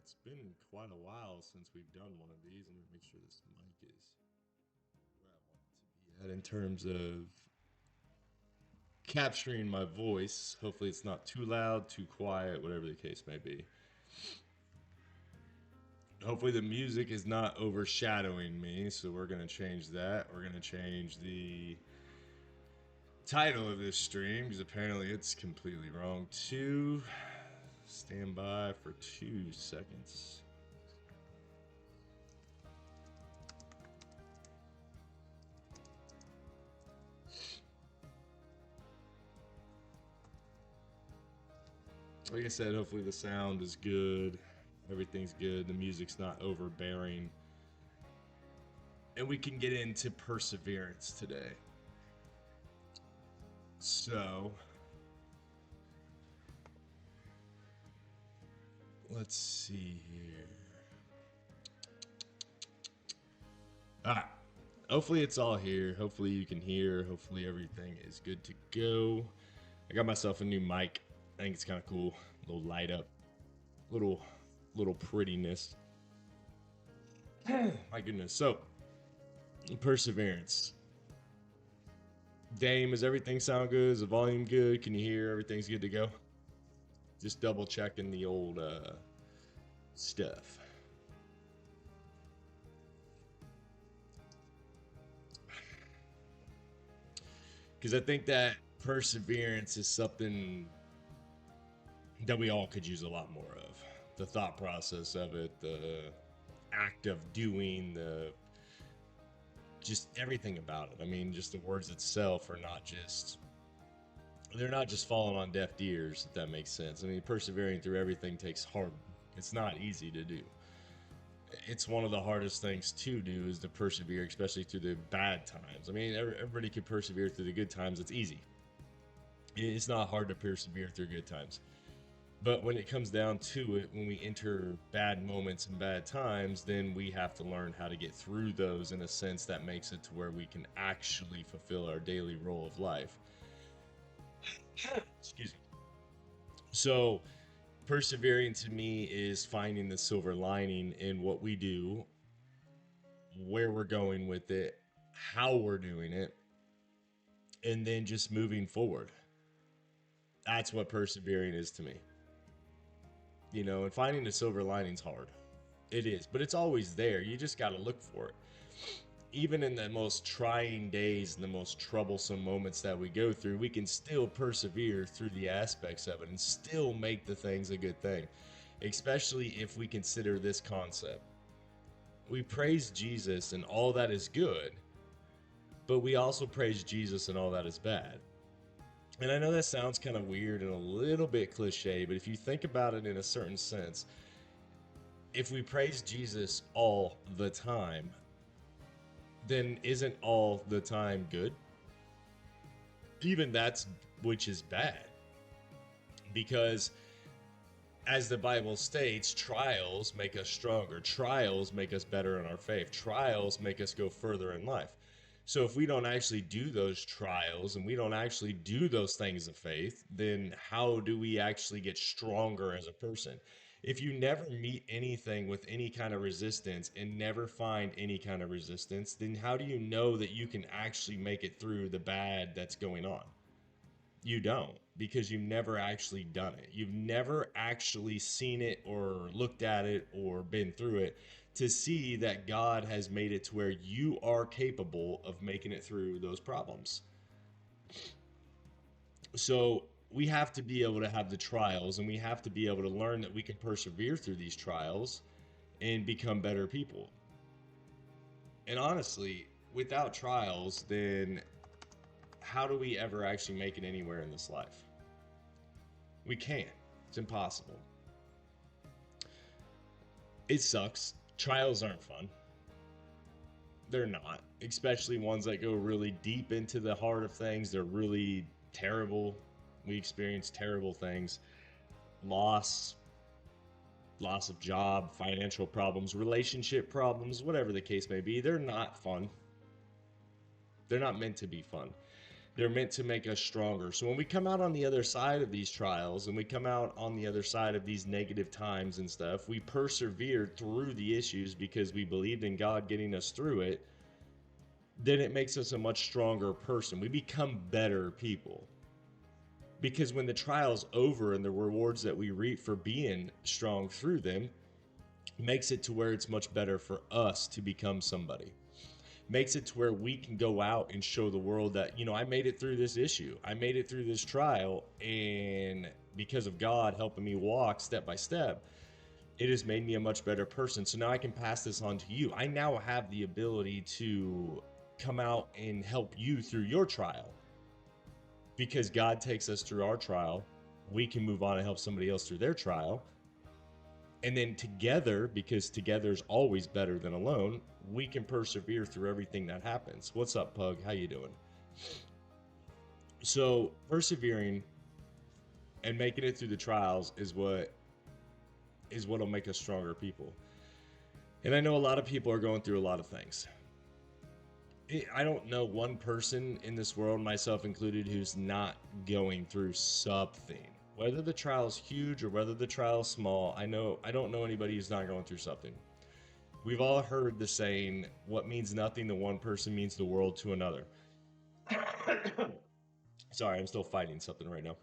It's been quite a while since we've done one of these. Let me make sure this mic is where I want it to be at in terms of capturing my voice. Hopefully, it's not too loud, too quiet, whatever the case may be. Hopefully, the music is not overshadowing me, so we're going to change that. We're going to change the title of this stream because apparently it's completely wrong too. Stand by for 2 seconds. Like I said, hopefully the sound is good. Everything's good. The music's not overbearing. And we can get into perseverance today. So, let's see here. Alright. Hopefully it's all here. Hopefully you can hear. Hopefully everything is good to go. I got myself a new mic. I think it's kind of cool. A little light up. Little prettiness. My goodness. So, perseverance. Dame, does everything sound good? Is the volume good? Can you hear? Everything's good to go? Just double checking the old stuff. Because I think that perseverance is something that we all could use a lot more of. The thought process of it, the act of doing, the just everything about it. I mean, just the words itself are not just they're not just falling on deaf ears, if that makes sense. I mean, persevering through everything takes hard. It's not easy to do. It's one of the hardest things to do is to persevere, especially through the bad times. I mean, everybody can persevere through the good times. It's easy. It's not hard to persevere through good times. But when it comes down to it, when we enter bad moments and bad times, then we have to learn how to get through those in a sense that makes it to where we can actually fulfill our daily role of life. Excuse me. So, persevering to me is finding the silver lining in what we do, where we're going with it, how we're doing it, and then just moving forward. That's what persevering is to me. You know, and finding the silver lining's hard. It is, but it's always there. You just got to look for it. Even in the most trying days and the most troublesome moments that we go through, we can still persevere through the aspects of it and still make the things a good thing, especially if we consider this concept. We praise Jesus and all that is good, but we also praise Jesus and all that is bad. And I know that sounds kind of weird and a little bit cliche, but if you think about it in a certain sense, if we praise Jesus all the time, then isn't all the time good? Even that's which is bad. Because as the Bible states, trials make us stronger. Trials make us better in our faith. Trials make us go further in life. So if we don't actually do those trials and we don't actually do those things of faith, then how do we actually get stronger as a person? If you never meet anything with any kind of resistance and never find any kind of resistance, then how do you know that you can actually make it through the bad that's going on? You don't, because you've never actually done it. You've never actually seen it or looked at it or been through it to see that God has made it to where you are capable of making it through those problems. So we have to be able to have the trials and we have to be able to learn that we can persevere through these trials and become better people. And honestly, without trials, then how do we ever actually make it anywhere in this life? We can't. It's impossible. It sucks. Trials aren't fun. They're not, especially ones that go really deep into the heart of things. They're really terrible. We experience terrible things, loss, loss of job, financial problems, relationship problems, whatever the case may be. They're not fun. They're not meant to be fun. They're meant to make us stronger. So when we come out on the other side of these trials and we come out on the other side of these negative times and stuff, we persevered through the issues because we believed in God getting us through it. Then it makes us a much stronger person. We become better people. Because when the trial's over and the rewards that we reap for being strong through them makes it to where it's much better for us to become somebody. Makes it to where we can go out and show the world that, I made it through this issue. I made it through this trial. And because of God helping me walk step by step, it has made me a much better person. So now I can pass this on to you. I now have the ability to come out and help you through your trial. Because God takes us through our trial, we can move on and help somebody else through their trial. And then together, because together is always better than alone, we can persevere through everything that happens. What's up, Pug? How you doing? So persevering and making it through the trials is what'll make us stronger people. And I know a lot of people are going through a lot of things. I don't know one person in this world, myself included, who's not going through something. Whether the trial's huge or whether the trial's small, I don't know anybody who's not going through something. We've all heard the saying, what means nothing to one person means the world to another. Sorry, I'm still fighting something right now.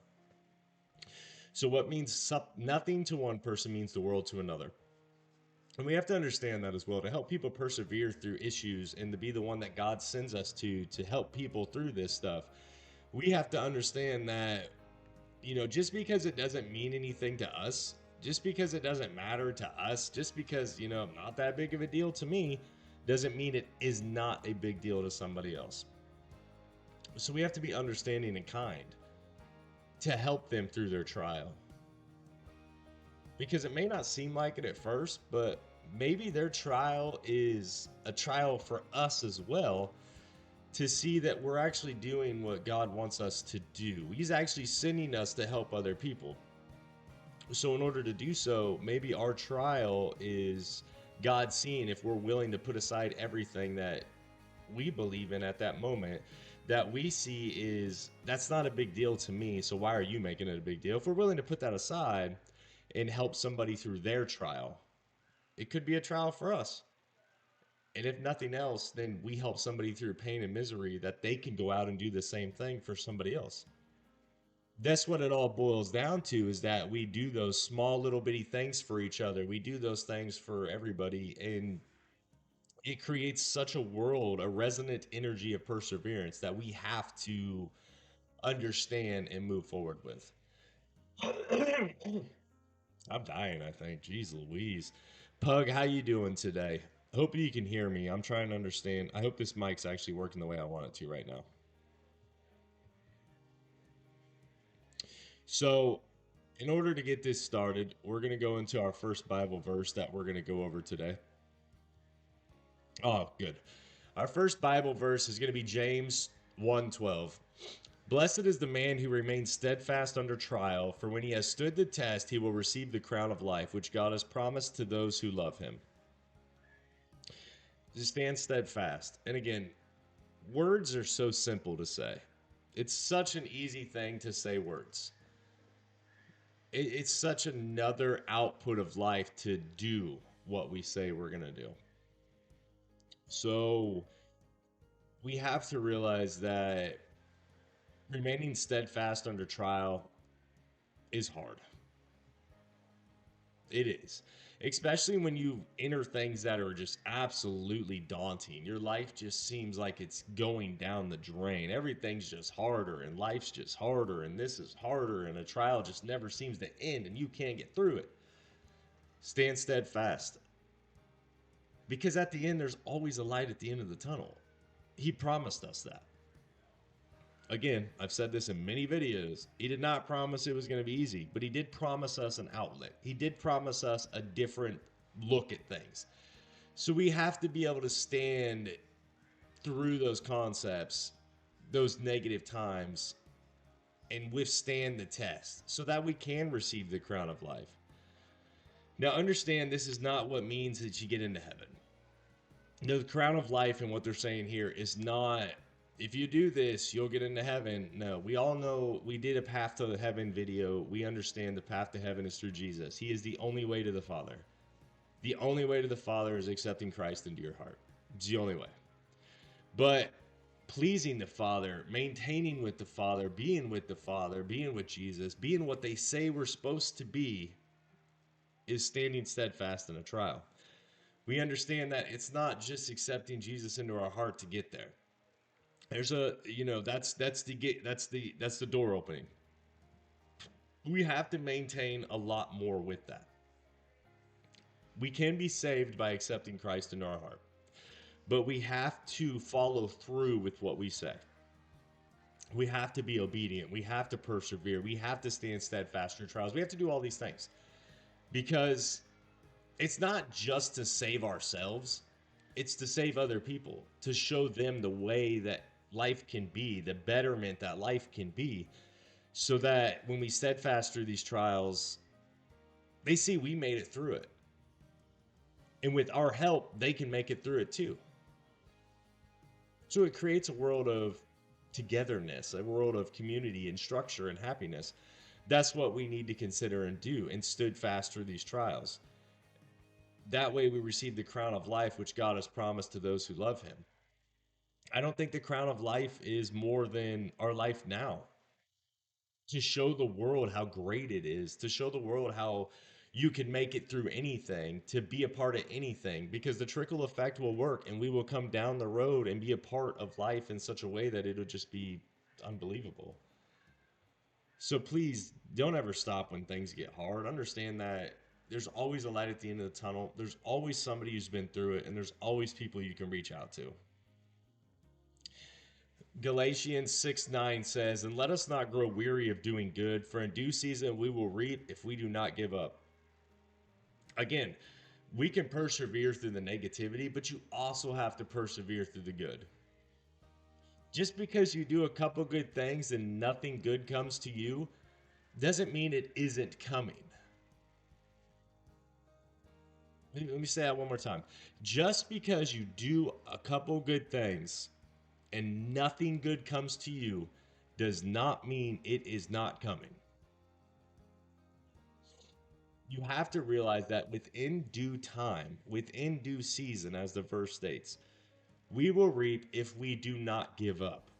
So what means nothing to one person means the world to another. And we have to understand that as well, to help people persevere through issues and to be the one that God sends us to help people through this stuff. We have to understand that, just because it doesn't mean anything to us, just because it doesn't matter to us, just because, not that big of a deal to me, doesn't mean it is not a big deal to somebody else. So we have to be understanding and kind to help them through their trial. Because it may not seem like it at first, but maybe their trial is a trial for us as well, to see that we're actually doing what God wants us to do. He's actually sending us to help other people. So in order to do so, maybe our trial is God seeing if we're willing to put aside everything that we believe in at that moment, that we see is, that's not a big deal to me, so why are you making it a big deal? If we're willing to put that aside and help somebody through their trial, it could be a trial for us. And if nothing else, then we help somebody through pain and misery, that they can go out and do the same thing for somebody else. That's what it all boils down to, is that we do those small little bitty things for each other. We do those things for everybody. And it creates such a world, a resonant energy of perseverance that we have to understand and move forward with. I'm dying, I think. Jeez Louise. Pug, how you doing today? Hope you can hear me. I'm trying to understand. I hope this mic's actually working the way I want it to right now. So, in order to get this started, we're going to go into our first Bible verse that we're going to go over today. Oh, good. Our first Bible verse is going to be James 1:12. Blessed is the man who remains steadfast under trial, for when he has stood the test, he will receive the crown of life, which God has promised to those who love him. Just stand steadfast. And again, words are so simple to say. It's such an easy thing to say words. It's such another output of life to do what we say we're going to do. So we have to realize that remaining steadfast under trial is hard. It is. Especially when you enter things that are just absolutely daunting. Your life just seems like it's going down the drain. Everything's just harder, and life's just harder, and this is harder, and a trial just never seems to end, and you can't get through it. Stand steadfast. Because at the end, there's always a light at the end of the tunnel. He promised us that. Again, I've said this in many videos. He did not promise it was going to be easy, but he did promise us an outlet. He did promise us a different look at things. So we have to be able to stand through those concepts, those negative times, and withstand the test so that we can receive the crown of life. Now, understand, this is not what means that you get into heaven. The crown of life and what they're saying here is not If you do this, you'll get into heaven. No, we all know, we did a path to heaven video. We understand the path to heaven is through Jesus. He is the only way to the Father. The only way to the Father is accepting Christ into your heart. It's the only way. But pleasing the Father, maintaining with the Father, being with Jesus, being what they say we're supposed to be, is standing steadfast in a trial. We understand that it's not just accepting Jesus into our heart to get there. There's a, that's the door opening. We have to maintain a lot more with that. We can be saved by accepting Christ into our heart, but we have to follow through with what we say. We have to be obedient. We have to persevere. We have to stand steadfast through trials. We have to do all these things because it's not just to save ourselves, it's to save other people, to show them the way that life can be, the betterment that life can be, so that when we steadfast through these trials, they see we made it through it. And with our help, they can make it through it too. So it creates a world of togetherness, a world of community and structure and happiness. That's what we need to consider and do, and stood fast through these trials. That way we receive the crown of life which God has promised to those who love him. I don't think the crown of life is more than our life now. To show the world how great it is, to show the world how you can make it through anything, to be a part of anything, because the trickle effect will work and we will come down the road and be a part of life in such a way that it'll just be unbelievable. So please don't ever stop when things get hard. Understand that there's always a light at the end of the tunnel. There's always somebody who's been through it, and there's always people you can reach out to. Galatians 6:9 says, "And let us not grow weary of doing good, for in due season we will reap if we do not give up." Again, we can persevere through the negativity, but you also have to persevere through the good. Just because you do a couple good things and nothing good comes to you doesn't mean it isn't coming. Let me say that one more time. Just because you do a couple good things and nothing good comes to you does not mean it is not coming. You have to realize that within due time, within due season, as the verse states, we will reap if we do not give up.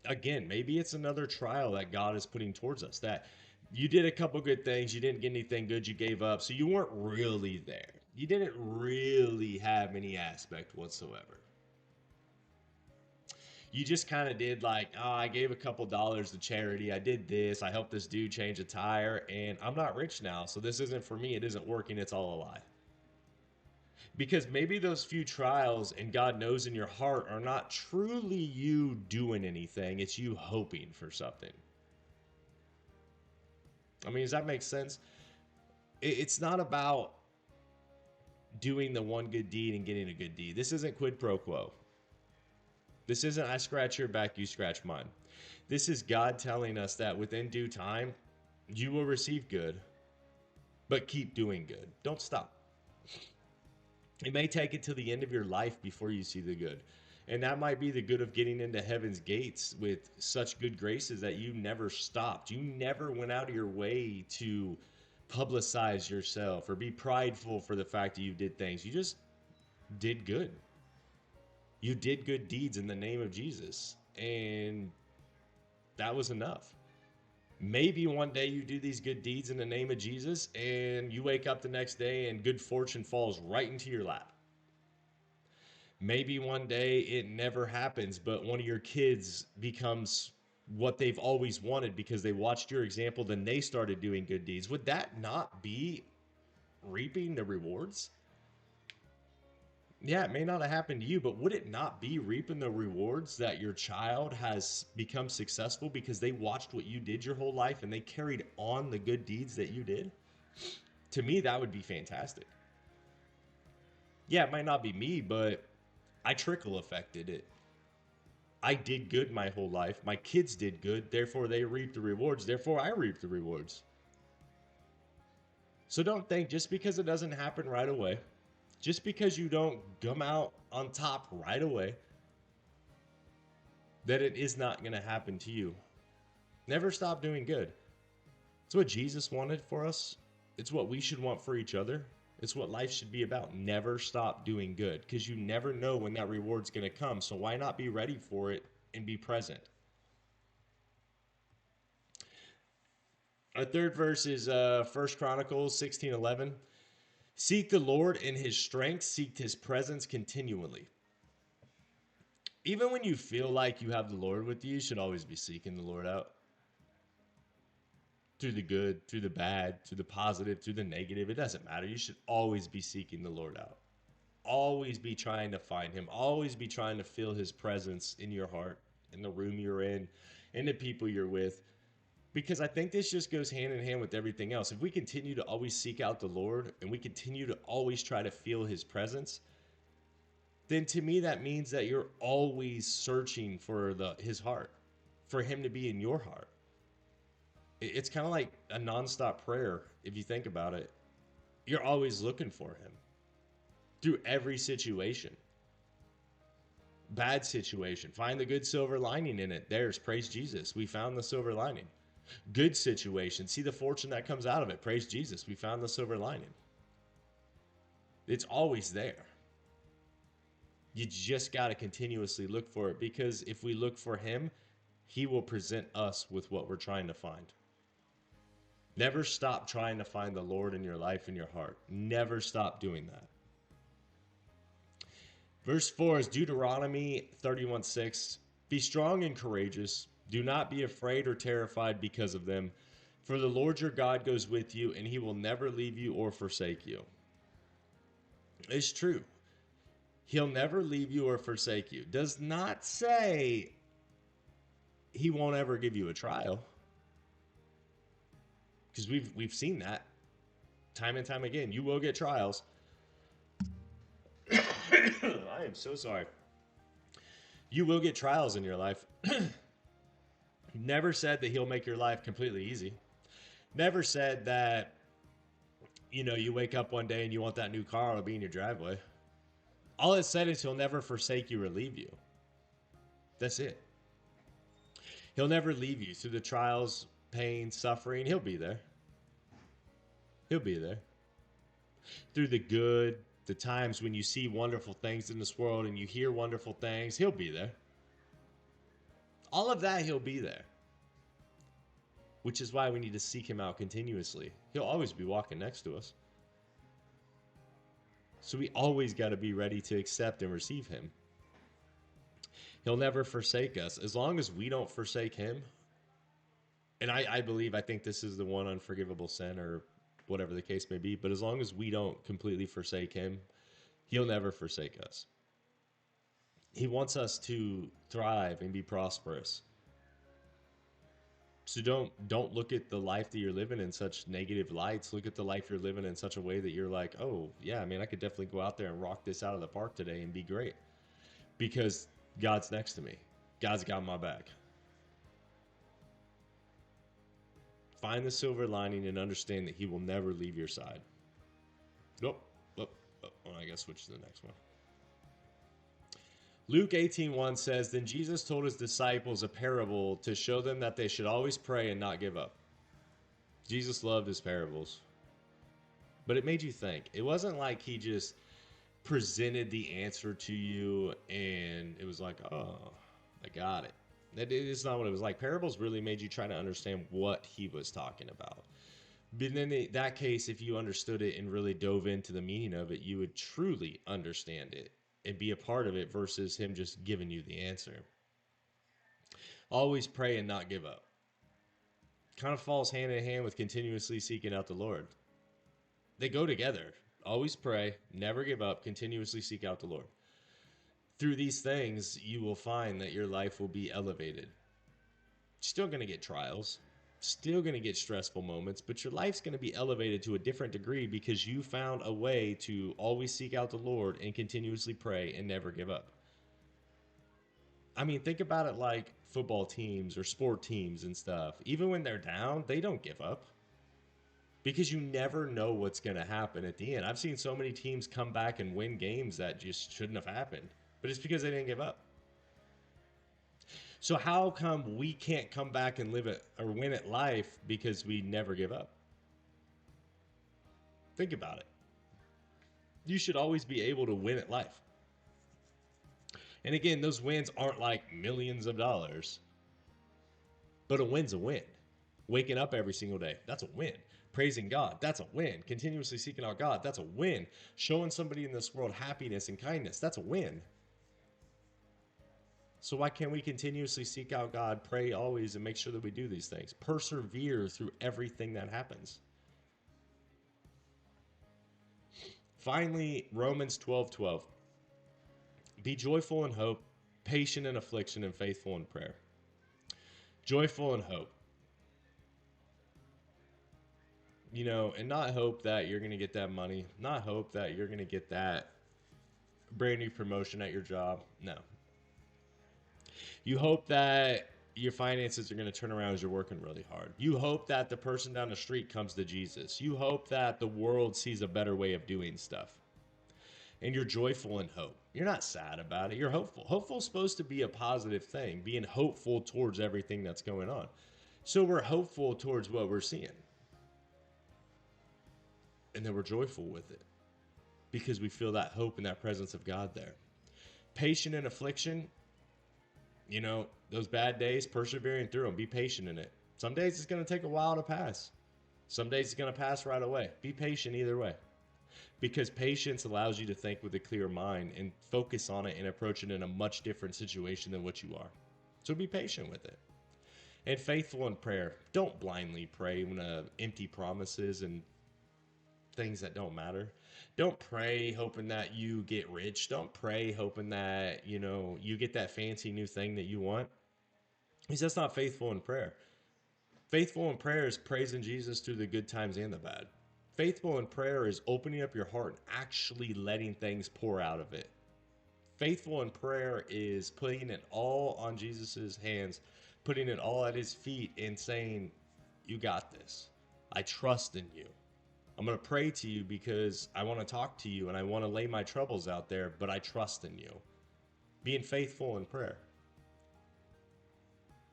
Again, maybe it's another trial that God is putting towards us, that you did a couple good things, you didn't get anything good, you gave up, so you weren't really there. You didn't really have any aspect whatsoever. You just kind of did, like, oh, I gave a couple dollars to charity, I did this, I helped this dude change a tire, and I'm not rich now, so this isn't for me, it isn't working, it's all a lie. Because maybe those few trials, and God knows in your heart, are not truly you doing anything, it's you hoping for something. I mean, does that make sense? It's not about doing the one good deed and getting a good deed. This isn't quid pro quo. This isn't I scratch your back, you scratch mine. This is God telling us that within due time, you will receive good, but keep doing good. Don't stop. It may take it to the end of your life before you see the good. And that might be the good of getting into heaven's gates with such good graces that you never stopped. You never went out of your way to publicize yourself or be prideful for the fact that you did things. You just did good. You did good deeds in the name of Jesus. And that was enough. Maybe one day you do these good deeds in the name of Jesus and you wake up the next day and good fortune falls right into your lap. Maybe one day it never happens, but one of your kids becomes what they've always wanted because they watched your example, then they started doing good deeds. Would that not be reaping the rewards? Yeah, it may not have happened to you, but would it not be reaping the rewards that your child has become successful because they watched what you did your whole life and they carried on the good deeds that you did? To me, that would be fantastic. Yeah, it might not be me, but I trickle affected it. I did good my whole life. My kids did good. Therefore, they reap the rewards. Therefore, I reap the rewards. So don't think just because it doesn't happen right away, just because you don't come out on top right away, that it is not going to happen to you. Never stop doing good. It's what Jesus wanted for us. It's what we should want for each other. It's what life should be about. Never stop doing good, because you never know when that reward's going to come. So why not be ready for it and be present? Our third verse is 1 Chronicles 16:11. Seek the Lord in his strength, seek his presence continually. Even when you feel like you have the Lord with you should always be seeking the Lord out. Through the good, through the bad, through the positive, through the negative. It doesn't matter. You should always be seeking the Lord out. Always be trying to find him. Always be trying to feel his presence in your heart, in the room you're in the people you're with. Because I think this just goes hand in hand with everything else. If we continue to always seek out the Lord and we continue to always try to feel his presence, then to me that means that you're always searching for his heart, for him to be in your heart. It's kind of like a nonstop prayer if you think about it. You're always looking for him through every situation. Bad situation, find the good silver lining in it. There's praise Jesus. We found the silver lining. Good situation, see the fortune that comes out of it. Praise Jesus. We found the silver lining. It's always there. You just got to continuously look for it, because if we look for him, he will present us with what we're trying to find. Never stop trying to find the Lord in your life and your heart. Never stop doing that. Verse 4 is Deuteronomy 31:6. Be strong and courageous. Do not be afraid or terrified because of them. For the Lord your God goes with you, and he will never leave you or forsake you. It's true. He'll never leave you or forsake you. Does not say he won't ever give you a trial. Because we've seen that time and time again. You will get trials. I am so sorry. You will get trials in your life. Never said that he'll make your life completely easy. Never said that, you wake up one day and you want that new car to be in your driveway. All it said is he'll never forsake you or leave you. That's it. He'll never leave you through the trials, pain, suffering. He'll be there. He'll be there. Through the good, the times when you see wonderful things in this world and you hear wonderful things, he'll be there. All of that, he'll be there. Which is why we need to seek him out continuously. He'll always be walking next to us. So we always got to be ready to accept and receive him. He'll never forsake us. As long as we don't forsake him, and I think this is the one unforgivable sin, or whatever the case may be, but as long as we don't completely forsake him, he'll never forsake us. He wants us to thrive and be prosperous. So don't look at the life that you're living in such negative lights. Look at the life you're living in such a way that you're like, oh yeah, I mean, I could definitely go out there and rock this out of the park today and be great, because God's next to me. God's got my back. Find the silver lining and understand that he will never leave your side. Oh, I gotta switch to the next one. Luke 18:1 says, Then Jesus told his disciples a parable to show them that they should always pray and not give up. Jesus loved his parables. But it made you think. It wasn't like he just presented the answer to you and it was like, oh, I got it. It's not what it was like. Parables really made you try to understand what he was talking about. But then in that case, if you understood it and really dove into the meaning of it, you would truly understand it and be a part of it versus him just giving you the answer. Always pray and not give up. Kind of falls hand in hand with continuously seeking out the Lord. They go together. Always pray, never give up, continuously seek out the Lord. Through these things, you will find that your life will be elevated. Still going to get trials, still going to get stressful moments, but your life's going to be elevated to a different degree because you found a way to always seek out the Lord and continuously pray and never give up. I mean, think about it like football teams or sport teams and stuff. Even when they're down, they don't give up because you never know what's going to happen at the end. I've seen so many teams come back and win games that just shouldn't have happened, but it's because they didn't give up. So how come we can't come back and live it or win at life because we never give up? Think about it. You should always be able to win at life. And again, those wins aren't like millions of dollars, but a win's a win. Waking up every single day, that's a win. Praising God, that's a win. Continuously seeking out God, that's a win. Showing somebody in this world happiness and kindness, that's a win. So why can't we continuously seek out God, pray always, and make sure that we do these things? Persevere through everything that happens. Finally, Romans 12:12. Be joyful in hope, patient in affliction, and faithful in prayer. Joyful in hope. And not hope that you're going to get that money, not hope that you're going to get that brand new promotion at your job. No. You hope that your finances are going to turn around as you're working really hard. You hope that the person down the street comes to Jesus. You hope that the world sees a better way of doing stuff. And you're joyful in hope. You're not sad about it. You're hopeful. Hopeful is supposed to be a positive thing, being hopeful towards everything that's going on. So we're hopeful towards what we're seeing. And then we're joyful with it because we feel that hope and that presence of God there. Patient in affliction, those bad days, persevering through them. Be patient in it. Some days it's going to take a while to pass. Some days it's going to pass right away. Be patient either way. Because patience allows you to think with a clear mind and focus on it and approach it in a much different situation than what you are. So be patient with it. And faithful in prayer. Don't blindly pray when empty promises and things that don't matter. Don't pray hoping that you get rich. Don't pray hoping that, you get that fancy new thing that you want. Because that's not faithful in prayer. Faithful in prayer is praising Jesus through the good times and the bad. Faithful in prayer is opening up your heart and actually letting things pour out of it. Faithful in prayer is putting it all on Jesus' hands, putting it all at his feet and saying, you got this. I trust in you. I'm going to pray to you because I want to talk to you and I want to lay my troubles out there, but I trust in you. Being faithful in prayer.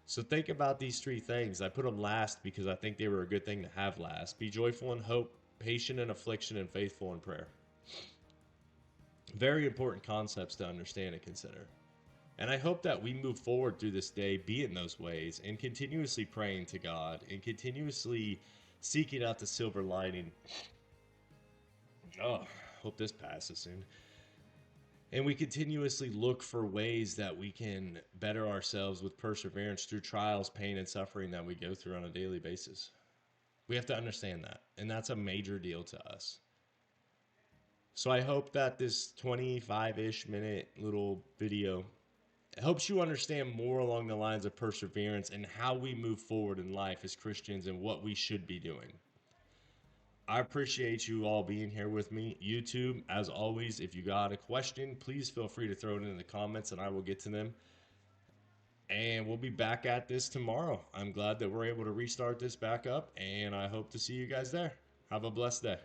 So think about these three things. I put them last because I think they were a good thing to have last. Be joyful in hope, patient in affliction, and faithful in prayer. Very important concepts to understand and consider. And I hope that we move forward through this day, be in those ways, and continuously praying to God and continuously seeking out the silver lining. Oh, hope this passes soon. And we continuously look for ways that we can better ourselves with perseverance through trials, pain, and suffering that we go through on a daily basis. We have to understand that. And that's a major deal to us. So I hope that this 25-ish minute little video helps you understand more along the lines of perseverance and how we move forward in life as Christians and what we should be doing. I appreciate you all being here with me. YouTube, as always, if you got a question, please feel free to throw it in the comments and I will get to them. And we'll be back at this tomorrow. I'm glad that we're able to restart this back up, and I hope to see you guys there. Have a blessed day.